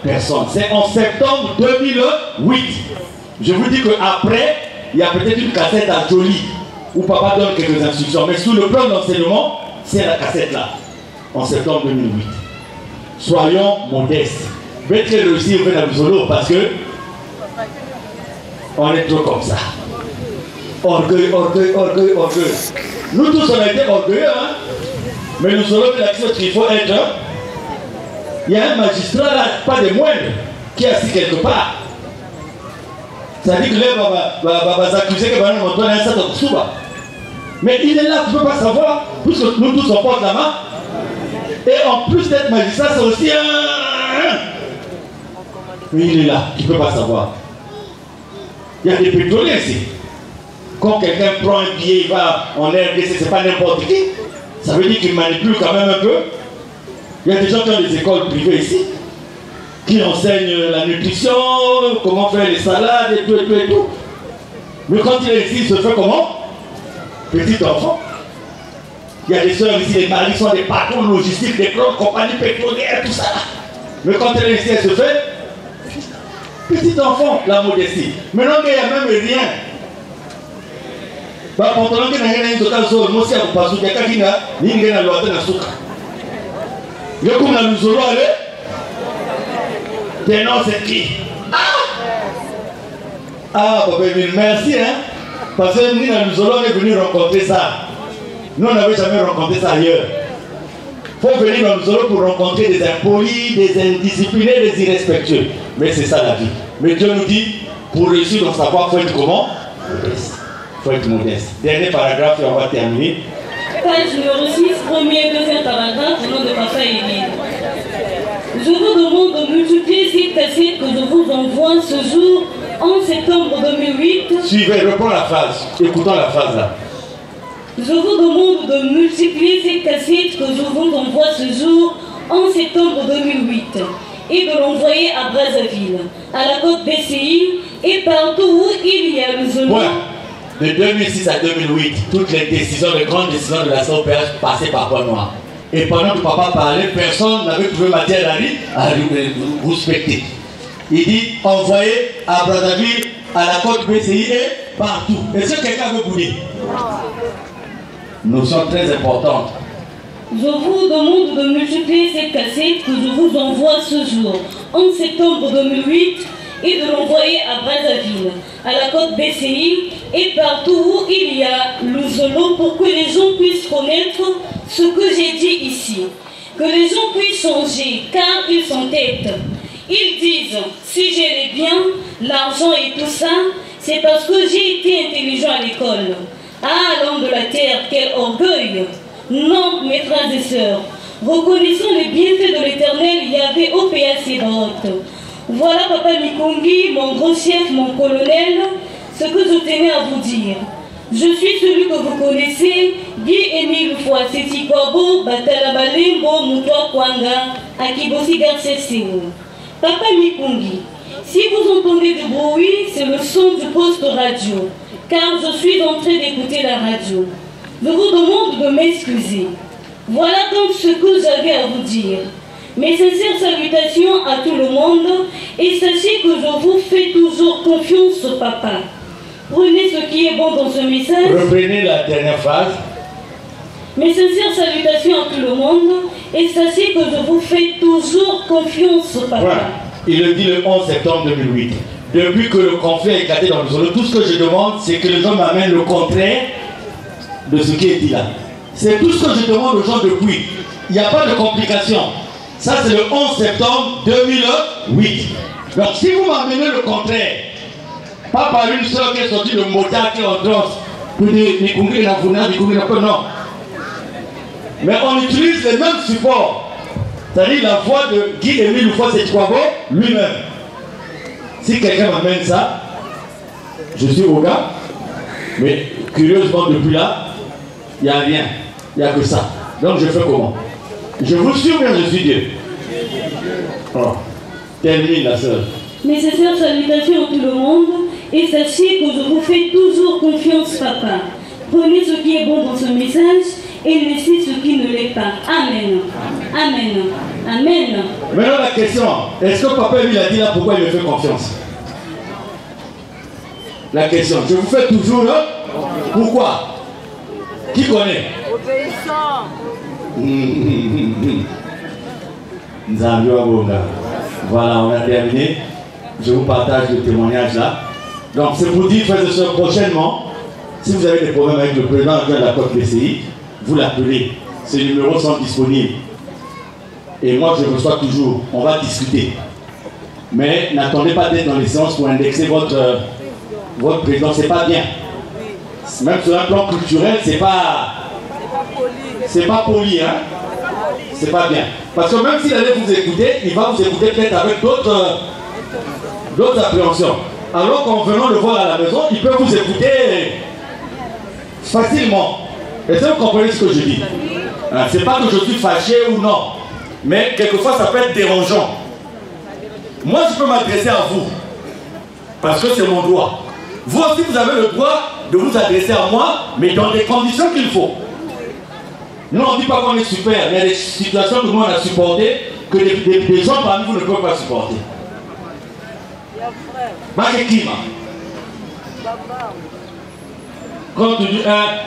personne. C'est en septembre 2008. Je vous dis qu'après, il y a peut-être une cassette à Jolie où papa donne quelques instructions. Mais sous le plan d'enseignement, c'est la cassette là. en septembre 2008. Soyons modestes. Peut-être réussir au Luzolo parce que on est trop comme ça. Orgueil, orgueil, orgueil, orgueil. Nous tous on a été orgueilleux, hein? Mais Luzolo, l'action qu'il faut être. Il y a un magistrat là, pas de moindre, qui est assis quelque part. Ça dit que là, va s'accuser que Antoine a un certain souba. Mais il est là, tu ne peux pas savoir, puisque nous tous on porte la main. Et en plus d'être magistrat, c'est aussi un. Mais il est là, tu ne peux pas savoir. Il y a des pétroliers ici. Quand quelqu'un prend un billet, il va en RDC, c'est pas n'importe qui. Ça veut dire qu'il manipule quand même un peu. Il y a des gens qui ont des écoles privées ici, qui enseignent la nutrition, comment faire les salades et tout et tout et tout. Mais quand il est ici, il se fait comment? Petit enfant. Il y a des soeurs ici, les maris sont des patrons logistiques, des grandes compagnies pétrolières, tout ça. Mais quand elle est ici, elle se fait petit enfant, la modestie. Maintenant qu'il n'y a même rien. Bah, pendant que nous avons une moi aussi, je pense que quelqu'un a une loi de la souka. Je comme la Luzolo, tes noms c'est qui? Ah, papa, merci, hein. Parce que nous, la Luzolo, on est venu rencontrer ça. Nous, on n'avait jamais rencontré ça ailleurs. Il faut venir dans Luzolo pour rencontrer des impolis, des indisciplinés, des irrespectueux. Mais c'est ça la vie. Mais Dieu nous dit, pour réussir dans savoir, il faut être comment? Modeste. Il faut être modeste. Dernier paragraphe et on va terminer. Page numéro 6, premier et deuxième paragraphe, au nom de Papa Élie. Je vous demande de multiplier ces cassettes que je vous envoie ce jour, en septembre 2008. Suivez, reprends la phrase. Écoutons la phrase là. Je vous demande de multiplier ces cassettes que je vous envoie ce jour, en septembre 2008, et de l'envoyer à Brazzaville, à la côte BCI, et partout où il y a le zone. Ouais. De 2006 à 2008, toutes les décisions, les grandes décisions de la COPH passaient par Point Noir. Et pendant que papa parlait, personne n'avait trouvé matière à respecter. Il dit envoyer à Brazzaville, à la côte BCI et partout. Est-ce que quelqu'un veut bouger? Notion très importante. Je vous demande de multiplier cette cassette que je vous envoie ce jour, en septembre 2008, et de l'envoyer à Brazzaville, à la côte BCI, et partout où il y a Luzolo pour que les gens puissent connaître ce que j'ai dit ici. Que les gens puissent changer, car ils s'entêtent. Ils disent, si j'ai les biens, l'argent et tout ça, c'est parce que j'ai été intelligent à l'école. Ah, l'homme de la terre, quel orgueil! Non, mes frères et sœurs, reconnaissons les bienfaits de l'Éternel, Yahvé au PAC Barotte. Voilà, Papa Mikongi, mon gros chef, mon colonel, ce que je tenais à vous dire. Je suis celui que vous connaissez, Guy-Émile Fouasseti Kwabo, Batala Balembo, Moutoua Kwanga, Akibosi Garceseo. Papa Mikongi, si vous entendez du bruit, c'est le son du poste radio, car je suis en train d'écouter la radio. Je vous demande de m'excuser. Voilà donc ce que j'avais à vous dire. Mes sincères salutations à tout le monde et sachez que je vous fais toujours confiance, papa. Prenez ce qui est bon dans ce message. Reprenez la dernière phrase. Mes sincères salutations à tout le monde et sachez que je vous fais toujours confiance, papa. Voilà. Il le dit le 11 septembre 2008. Depuis que le conflit a éclaté dans le zone, tout ce que je demande, c'est que les gens m'amènent le contraire de ce qui est dit là. C'est tout ce que je demande aux gens depuis. Il n'y a pas de complication. Ça, c'est le 11 septembre 2008. Donc, si vous m'amenez le contraire, pas par une soeur qui est sortie de Mota, qui est en transe, pour dire Nikungi Nafuna, Nikungi Nafuna, non. Mais on utilise les mêmes supports. C'est-à-dire la voix de Guy-Émile Fouasseti Kwabo lui-même. Si quelqu'un m'amène ça, je suis au gars, mais curieusement, depuis là, il n'y a rien. Il n'y a que ça. Donc, je fais comment? Je vous suis bien, je suis Dieu. Oh. Termine la sœur. Mes sincères salutations à tout le monde et sachez que je vous fais toujours confiance, papa. Prenez ce qui est bon dans ce message et laissez ce qui ne l'est pas. Amen. Amen. Amen. Maintenant la question, est-ce que papa lui a dit là pourquoi il me fait confiance? La question, je vous fais toujours là. Pourquoi? Qui connaît? Obéissant. Voilà, on a terminé. Je vous partage le témoignage là. Donc c'est pour dire, frères et sœurs, prochainement, si vous avez des problèmes avec le président de la Côte BCI, vous l'appelez. Ces numéros sont disponibles. Et moi je reçois toujours. On va discuter. Mais n'attendez pas d'être dans les séances pour indexer votre président. C'est pas bien. Même sur un plan culturel, c'est pas poli, hein. C'est pas bien. Parce que même s'il allait vous écouter, il va vous écouter peut-être avec d'autres appréhensions. Alors qu'en venant le voir à la maison, il peut vous écouter facilement. Est-ce que vous comprenez ce que je dis? C'est pas que je suis fâché ou non. Mais quelquefois ça peut être dérangeant. Moi je peux m'adresser à vous. Parce que c'est mon droit. Vous aussi vous avez le droit de vous adresser à moi, mais dans des conditions qu'il faut. Nous on ne dit pas qu'on est super, mais il y a des situations que nous on a supportées que des gens parmi vous ne peuvent pas supporter. Quand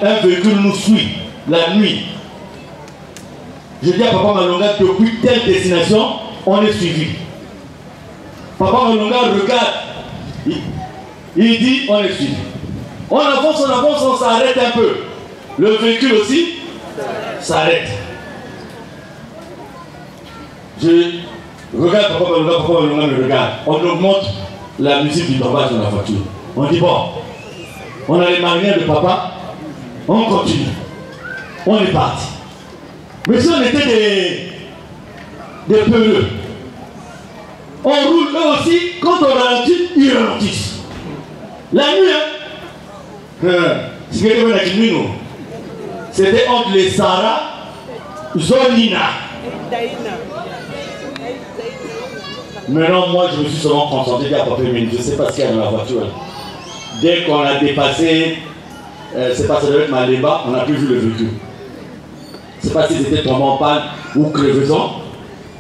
un véhicule nous suit la nuit, je dis à Papa Malonga, depuis telle destination, on est suivi. Papa Malonga regarde, il dit on est suivi. On avance, on s'arrête un peu. Le véhicule aussi s'arrête. Je regarde Papa Malonga me regarde. On augmente la musique du tombage dans la voiture. On dit bon, on a les marinières de papa, on continue. On est parti. Mais si on était des peureux, on roule eux aussi, quand on ralentit, ils ralentissent. La nuit, c'était entre les Sahara, Zonina. Maintenant, moi, je me suis seulement concentré à Papa Mine. Je ne sais pas ce qu'il y a dans la voiture. Dès qu'on a dépassé, c'est pas ça devait être Maléba, on n'a plus vu le véhicule. C'est pas s'ils étaient tombés en panne ou crevaison,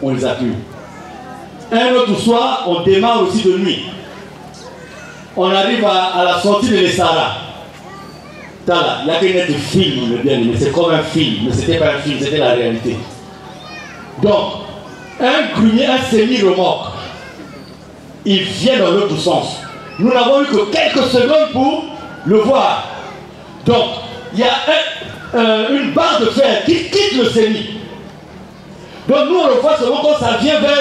on les a plus. Un autre soir, on démarre aussi de nuit. On arrive à la sortie de l'Essara. Il y a qu'un autre film, bien aimé, c'est comme un film, mais c'était pas un film, c'était la réalité. Donc, un grunier, un semi-remorque, il vient dans l'autre sens. Nous n'avons eu que quelques secondes pour le voir. Donc, il y a une barre de fer qui quitte le semi. Donc, nous, on le voit seulement quand ça vient vers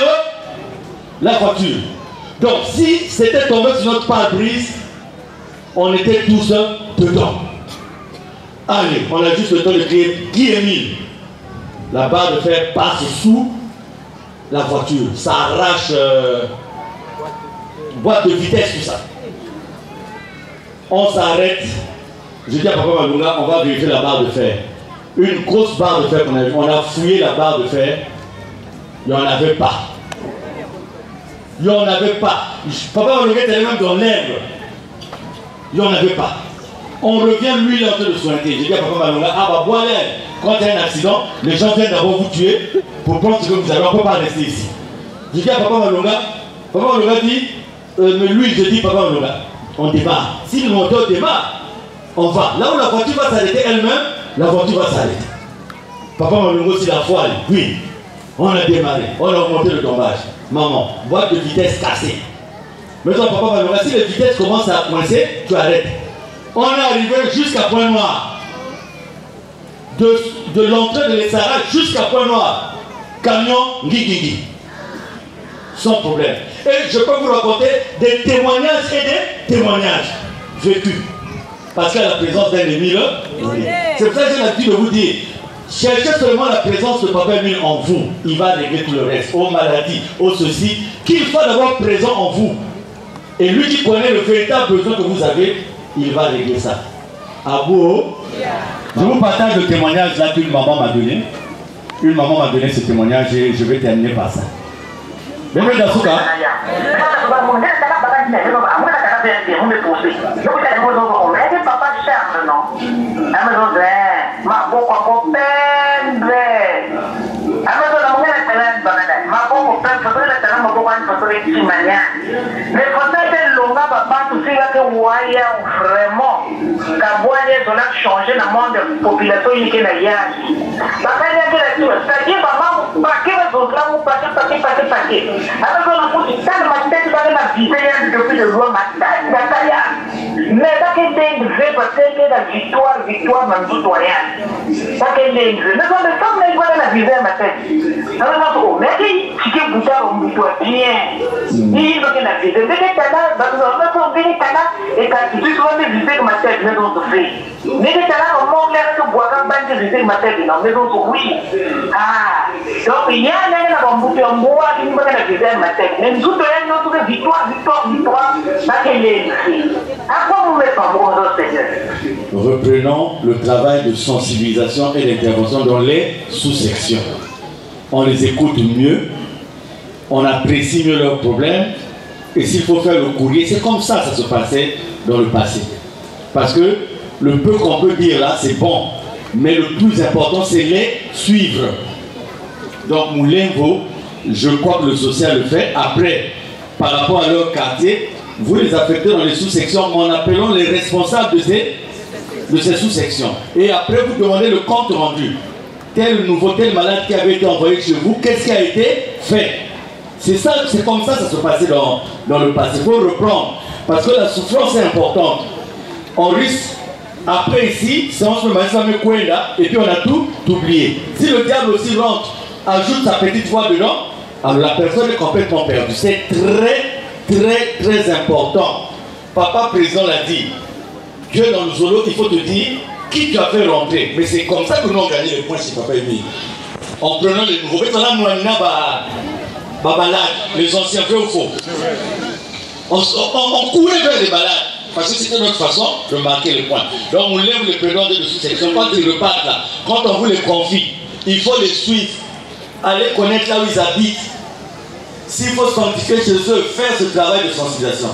la voiture. Donc, si c'était tombé sur notre pare-brise, on était tous dedans. Allez, on a juste le temps de crier Guy Émile. La barre de fer passe sous la voiture. Ça arrache boîte de vitesse, tout ça. On s'arrête. Je dis à Papa Malonga, on va vérifier la barre de fer. Une grosse barre de fer qu'on a vue. On a fouillé la barre de fer. Il n'y en avait pas. Il n'y en avait pas. Papa Malonga était même dans l'herbe. Il n'y en avait pas. On revient, lui, il est en train de soigner. Je dis à Papa Malonga, ah bah voilà, quand il y a un accident, les gens viennent d'abord vous tuer pour prendre ce que vous avez. On ne peut pas rester ici. Je dis à Papa Malonga dit, mais lui, je dis, Papa Malonga, on démarre. Si le moteur démarre, on va. Là où la voiture va s'arrêter elle-même, la voiture va s'arrêter. Papa Malonga, c'est la foile. Oui, on a démarré, on a augmenté le tombage. Maman, boîte de vitesse cassée. Maintenant, Papa Malonga, si les vitesses commencent à coincer, tu arrêtes. On est arrivé jusqu'à Point Noir. De l'entrée de l'Essara jusqu'à Point Noir. Camion, Guigui. Sans problème. Et je peux vous raconter des témoignages et des témoignages vécus. Parce qu'à la présence d'un Émile, c'est pour ça que j'ai l'habitude de vous dire, cherchez seulement la présence de Papa Émile en vous. Il va régler tout le reste. Aux maladies, aux ceci, qu'il soit d'abord présent en vous. Et lui qui connaît le véritable besoin que vous avez, il va régler ça. Abou, je vous partage le témoignage là qu'une maman m'a donné. Une maman m'a donné ce témoignage et je vais terminer par ça. Bienvenue dans ce cas. ma bokan fatore ci mania mais peut-être longa papa tout ça que waya vraiment ka boire on a changé le monde population qui na ya bakanya que la chose c'est-à-dire maman pas que les autres là pas alors on a pris tant de tête dans la vie depuis le roi matin bakaya mais ça que des vrais parce que la victoire même tout rien ça que les mais on ne peut pas voir la vie ma tête alors mais qui bouta on bouta bien il faut que la vie de tana dans on dit tana et quand tu dois me visiter ma tête mais on te fait mais tana on m'a l'air que boire un bain de visiter ma tête non mais on oui donc il y a un bouta on boit il faut que la visiter ma tête mais tout rien notre victoire ça que les à quoi vous mettez en bon Seigneur. Reprenons le travail de sensibilisation et d'intervention dans les sous-sections. On les écoute mieux, on apprécie mieux leurs problèmes, et s'il faut faire le courrier, c'est comme ça que ça se passait dans le passé. Parce que le peu qu'on peut dire là, c'est bon, mais le plus important, c'est les suivre. Donc Moulengo, je crois que le social le fait. Après, par rapport à leur quartier, vous les affectez dans les sous-sections en appelant les responsables de ces sous-sections. Et après, vous demandez le compte rendu. Tel malade qui avait été envoyé chez vous, qu'est-ce qui a été fait? C'est comme ça que ça se passait dans le passé. Il faut reprendre. Parce que la souffrance est importante. On risque, après ici, c'est on se met et puis on a tout oublié. Si le diable aussi rentre, ajoute sa petite voix dedans, alors la personne est complètement perdue. C'est très important. Papa président l'a dit. Dieu dans le solo, il faut te dire qui tu as fait rentrer. Mais c'est comme ça que nous avons gagné les points chez Papa Emi. En prenant les nouveaux. Les anciens vrais ou faux. On courait vers les balades. Parce que c'était notre façon de marquer les points. Donc on lève les prénoms de sous-section. Quand ils repartent là, quand on vous les confie, il faut les suivre. Aller connaître là où ils habitent. S'il faut sanctifier chez eux, faire ce travail de sensibilisation.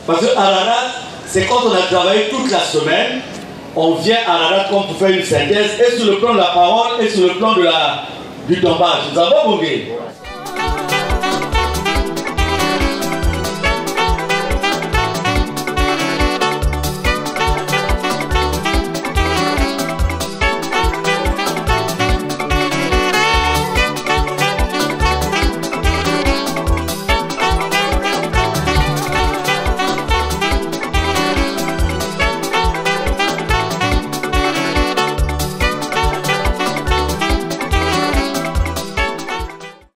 Parce que Ararat, c'est quand on a travaillé toute la semaine, on vient à Ararat comme pour faire une synthèse, et sur le plan de la parole, et sur le plan du tombage. Nous avons bougué.